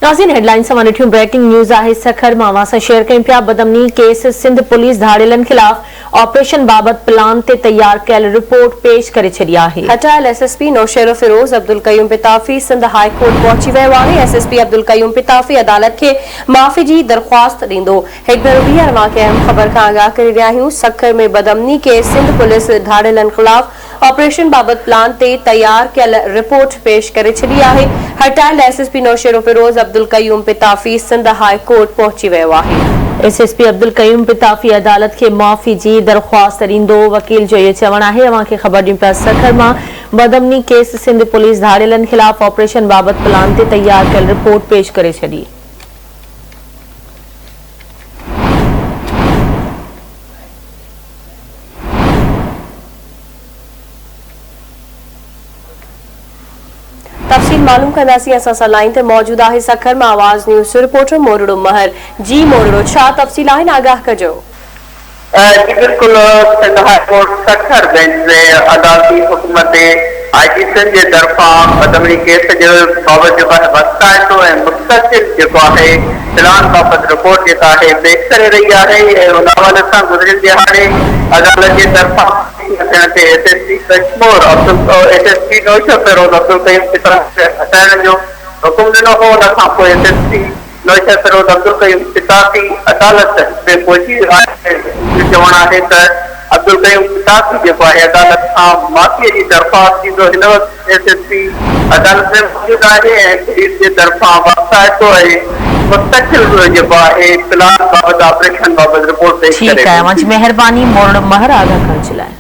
नाज़रीन हेडलाइन सां ॾिठियूं ब्रेकिंग न्यूज़ आहे। सखर मां सां शेयर कयूं पिया बदमनी केस सिंध पुलिस धाड़ेलनि खिलाफ़ ऑपरेशन बाबत प्लान ते तैयार कयल रिपोर्ट पेश करे छॾी आहे। हटायल SSP Naushahro Feroze Abdul Qayyum Pitafi Sindh high court पहुची वियो आहे। एसएसपी अब्दुल कयूम पिताफ़ी अदालत खे माफ़ी जी दरख़्वास्त ॾींदो। हिकु भेरो ॿी अरमां अहम ख़बर खां आगाह करे रहिया आहियूं। सखर में बदमनी केस सिंध पुलिस धाड़ेलनि खिलाफ़ ऑपरेशन बाबत प्लान ते तैयार कयल रिपोर्ट पेश करे छॾी आहे। हटायल SSP Naushahro Feroze Abdul Qayyum Pitafi Sindh high court पहुची वियो आहे। एसएसपी अब्दुल कयूम पिताफ़ी अदालत के माफ़ी जी दरख्वास्त ॾींदो। वकील जो ये चवण आहे। अवां खे ख़बर ॾियूं पिया सखर मां बदमनी केस सिंध पुलिस धाड़ेलनि खिलाफ़ ऑपरेशन बाबत प्लान ते तैयार कयल रिपोर्ट पेश करे छॾी। तफ़सील मालूम कंदासीं। असां सां लाइन ते मौजूद आहे सखर मां आवाज़ न्यूज़ रिपोर्टर मोरड़ो महर। जी मोरड़ो, छा तफ़सील आहिनि, आगाह कजो। जी बिल्कुल, Sindh high court Sukkur bench जे अदालती हुकुम ते आईजीसन जे तरफ़ां बदमनी केस जे बाबति वस्ताइतो ऐं मुस्तक़िल जेको आहे प्लान बाबति रिपोर्ट जेका आहे पेश करे रही आहे। ऐं उन हवाले सां गुज़िरियल दिहाड़े अदालत जे तरफ़ां एसएसपी कश्मीर एसएसपी नौशेरो फिरोज अब्दुल कयूम पिताफ़ी हटाइण जो हुकुम ॾिनो हो। उन खां पोइ एसएसपी नौशेरो फिरोज अब्दुल कयूम पिताफ़ी अदालत में पहुची आहे। चवण आहे त अब्दुल कयूम पिताफ़ी जेको आहे अदालत खां माफ़ीअ जी दरख़्वास्त ॾींदो। हिन वक़्तु एसएसपी अदालत में मौजूद आहे ऐं पुलिस जे तरफ़ां वस्ताइतो ऐं मुस्तक़िल जेको आहे प्लान बाबति ऑपरेशन बाबति रिपोर्ट पेश करे। ठीक आहे, महिरबानी मोरड़ो महर आगाह करण जे लाइ।